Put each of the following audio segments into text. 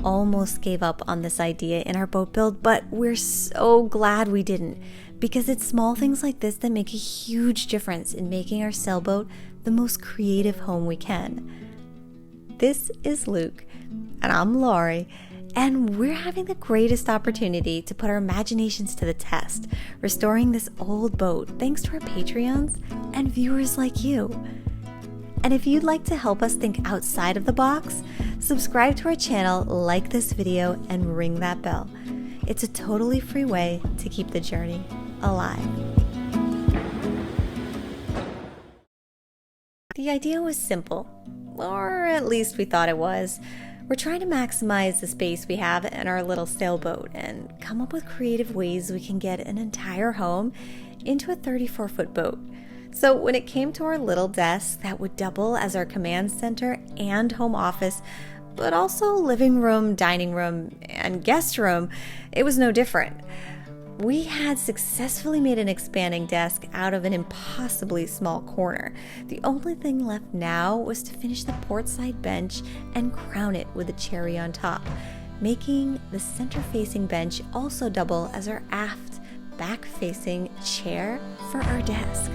almost gave up on this idea in our boat build, but we're so glad we didn't, because it's small things like this that make a huge difference in making our sailboat the most creative home we can. This is Luke, and I'm Lori, and we're having the greatest opportunity to put our imaginations to the test, restoring this old boat thanks to our Patreons and viewers like you. And if you'd like to help us think outside of the box, subscribe to our channel, like this video, and ring that bell. It's a totally free way to keep the journey alive. The idea was simple, or at least we thought it was. We're trying to maximize the space we have in our little sailboat and come up with creative ways we can get an entire home into a 34-foot boat. So when it came to our little desk that would double as our command center and home office, but also living room, dining room, and guest room, it was no different. We had successfully made an expanding desk out of an impossibly small corner. The only thing left now was to finish the portside bench and crown it with a cherry on top, making the center-facing bench also double as our aft, back-facing chair for our desk.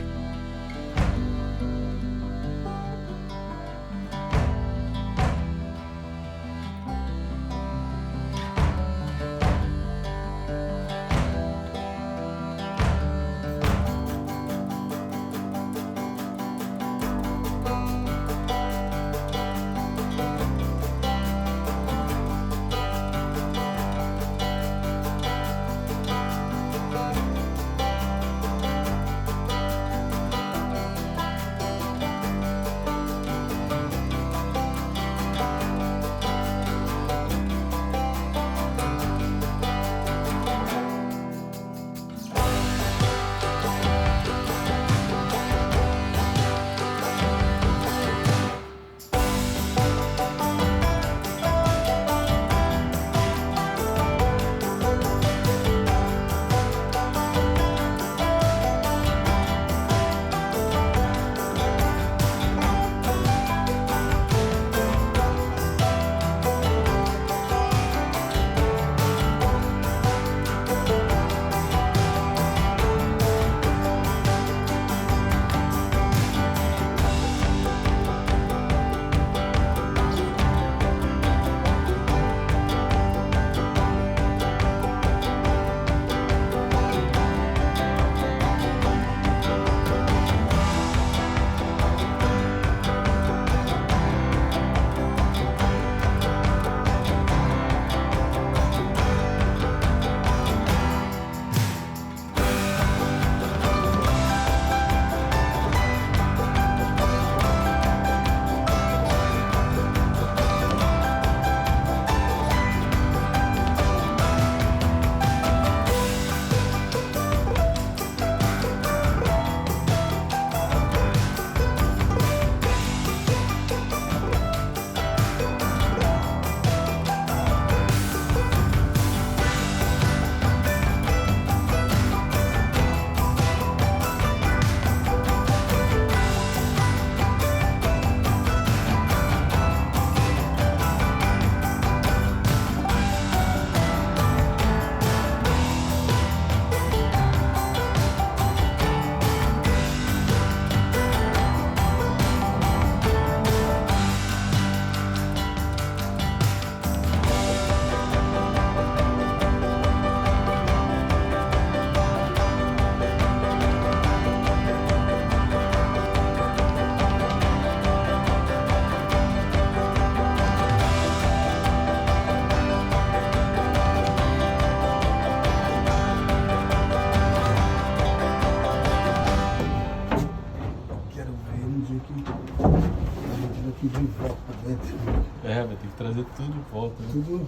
Vai ter que trazer tudo de volta. Né?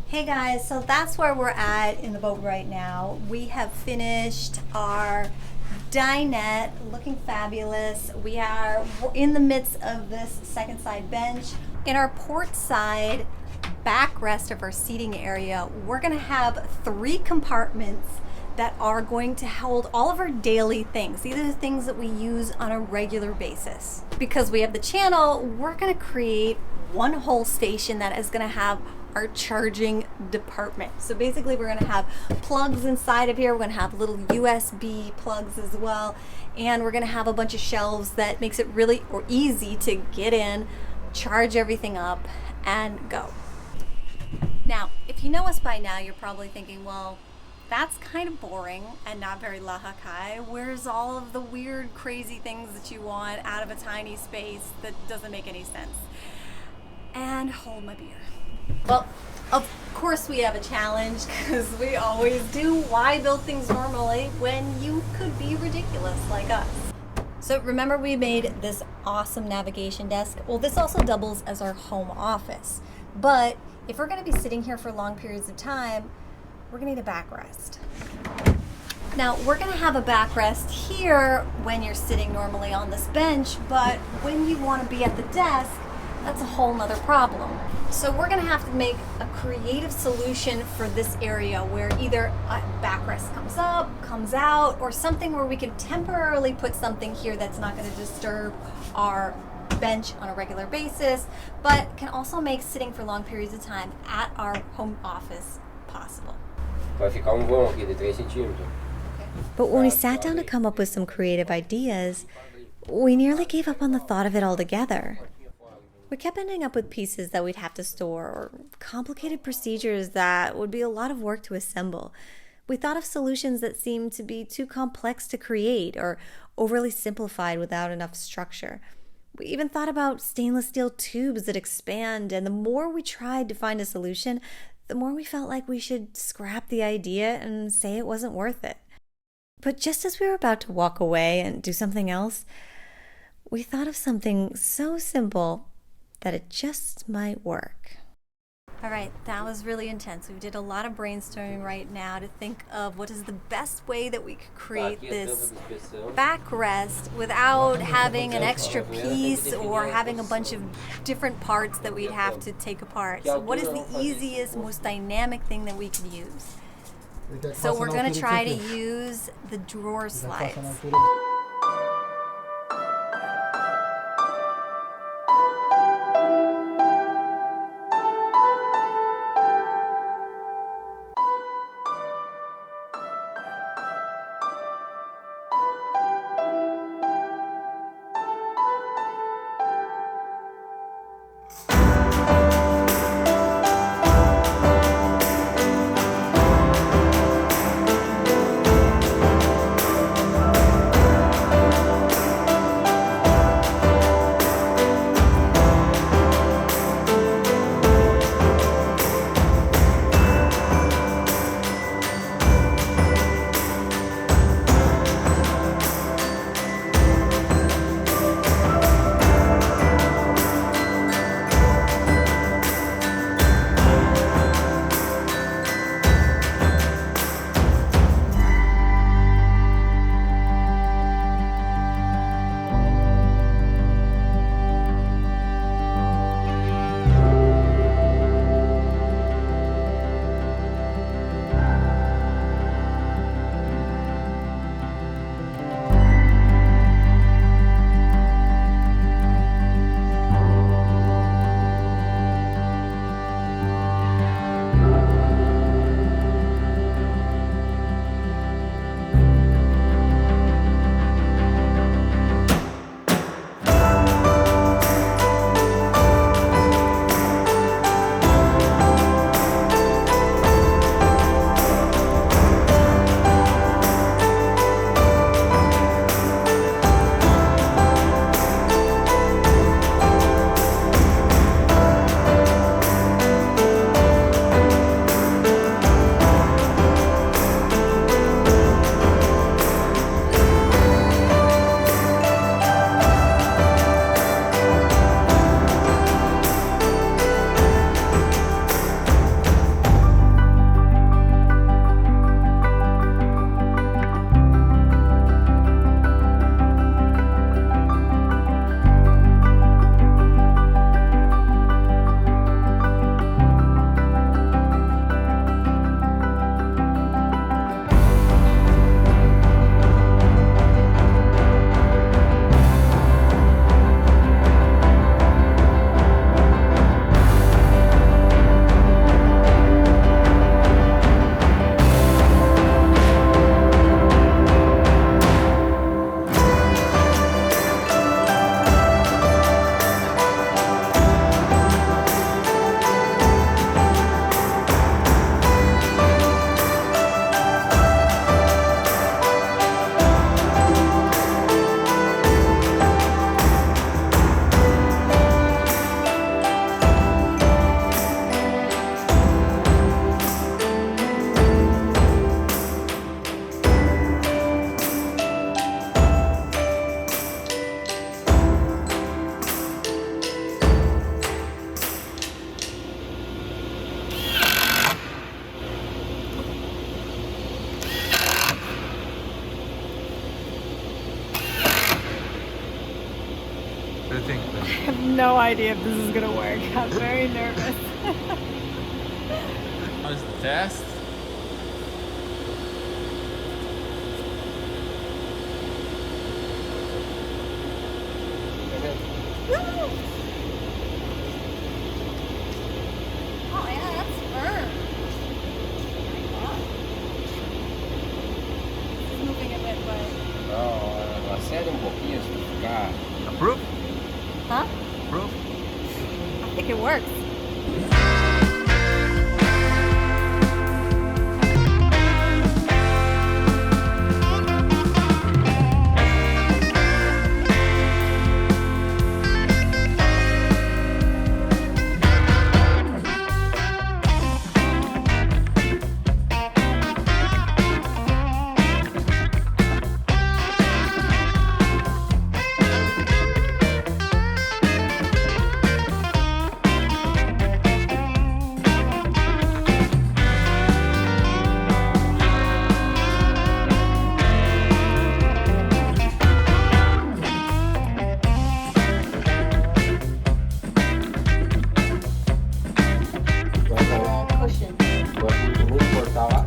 Hey guys, so that's where we're at in the boat right now. We have finished our dinette, looking fabulous. We are in the midst of this second side bench. In our port side backrest of our seating area, we're gonna have 3 compartments that are going to hold all of our daily things. These are the things that we use on a regular basis. Because we have the channel, we're gonna create one whole station that is gonna have our charging department. So basically we're gonna have plugs inside of here. We're gonna have little USB plugs as well. And we're gonna have a bunch of shelves that makes it really easy to get in, charge everything up, and go. Now, if you know us by now, you're probably thinking, well, that's kind of boring and not very Lahakai. Where's all of the weird, crazy things that you want out of a tiny space that doesn't make any sense? And hold my beer. Well, of course we have a challenge, because we always do. Why build things normally when you could be ridiculous like us? So remember we made this awesome navigation desk? Well, this also doubles as our home office. But if we're going to be sitting here for long periods of time, we're going to need a backrest. Now, we're going to have a backrest here when you're sitting normally on this bench, but when you want to be at the desk, that's a whole nother problem. So we're going to have to make a creative solution for this area where either a backrest comes up, comes out, or something where we can temporarily put something here that's not going to disturb our bench on a regular basis, but can also make sitting for long periods of time at our home office possible. Vai ficar vão aqui de 3 centímetros. But when we sat down to come up with some creative ideas, we nearly gave up on the thought of it altogether. We kept ending up with pieces that we'd have to store, or complicated procedures that would be a lot of work to assemble. We thought of solutions that seemed to be too complex to create or overly simplified without enough structure. We even thought about stainless steel tubes that expand, and the more we tried to find a solution, the more we felt like we should scrap the idea and say it wasn't worth it. But just as we were about to walk away and do something else, we thought of something so simple that it just might work. All right, that was really intense. We did a lot of brainstorming right now to think of what is the best way that we could create this backrest without having an extra piece or having a bunch of different parts that we'd have to take apart. So what is the easiest, most dynamic thing that we could use? So we're going to try to use the drawer slides. you think? I have no idea if this is gonna work. I'm very nervous. How's the test? Oh yeah, that's firm. It's moving a bit, but... Não, acende um pouquinho se ficar. Approve? Huh? Approve? I think it works. Cushion. Gosto muito ruim de cortar lá.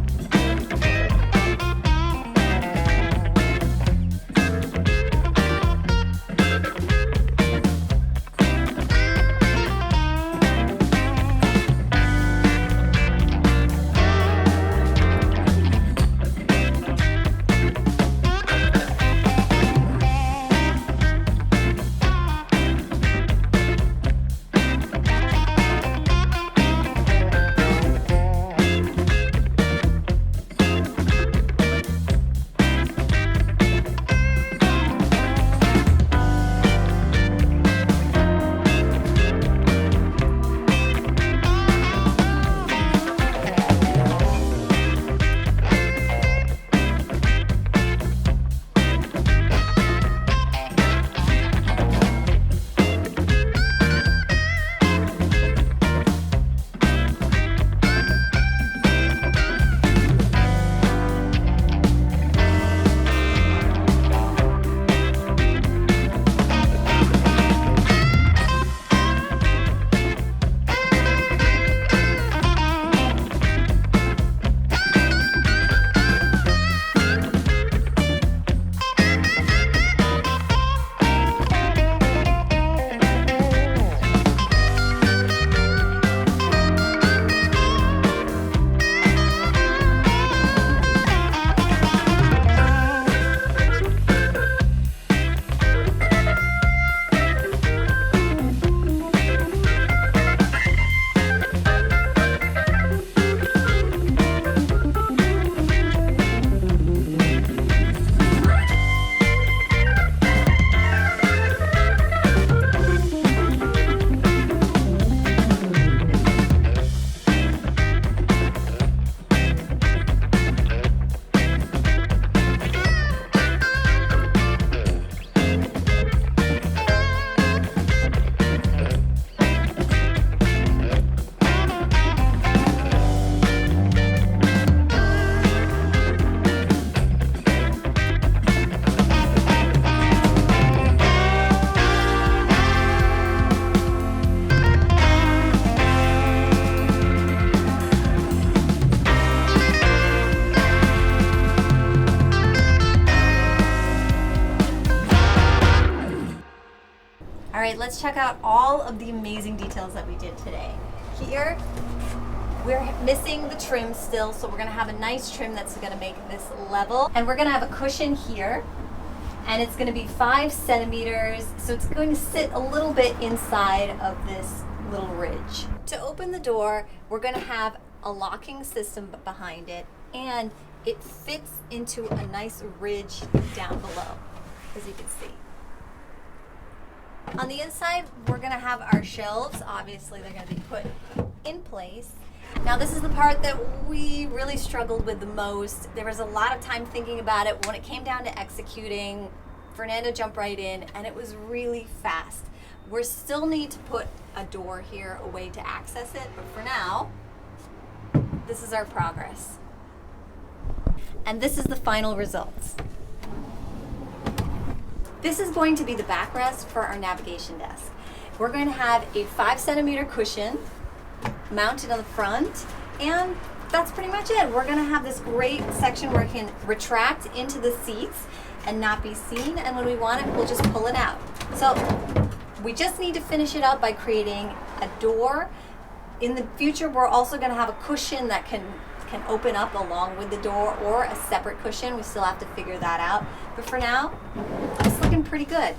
All right, let's check out all of the amazing details that we did today. Here, we're missing the trim still, so we're gonna have a nice trim that's gonna make this level. And we're gonna have a cushion here, and it's gonna be 5 centimeters, so it's going to sit a little bit inside of this little ridge. To open the door, we're gonna have a locking system behind it, and it fits into a nice ridge down below, as you can see. On the inside, we're gonna have our shelves. Obviously, they're gonna be put in place. Now, this is the part that we really struggled with the most. There was a lot of time thinking about it. When it came down to executing, Fernando jumped right in, and it was really fast. We still need to put a door here, a way to access it, but for now, this is our progress. And this is the final results. This is going to be the backrest for our navigation desk. We're going to have a 5 centimeter cushion mounted on the front, and that's pretty much it. We're going to have this great section where it can retract into the seats and not be seen, and when we want it, we'll just pull it out. So we just need to finish it up by creating a door. In the future, we're also going to have a cushion that can open up along with the door, or a separate cushion. We still have to figure that out. But for now, it's looking pretty good.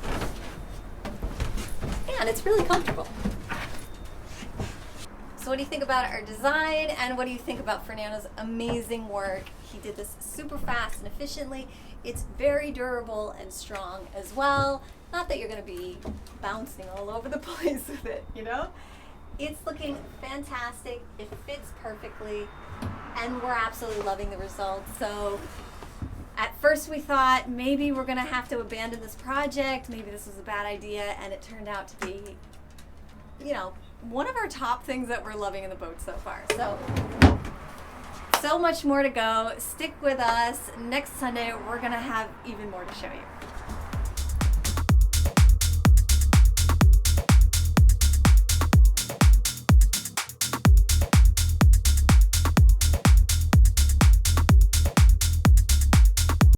And it's really comfortable. So what do you think about our design, and what do you think about Fernando's amazing work? He did this super fast and efficiently. It's very durable and strong as well. Not that you're going to be bouncing all over the place with it, you know? It's looking fantastic. It fits perfectly, and we're absolutely loving the results. So at first we thought maybe we're going to have to abandon this project. Maybe this was a bad idea, and it turned out to be, you know, one of our top things that we're loving in the boat so far. So much more to go. Stick with us. Next Sunday, we're going to have even more to show you.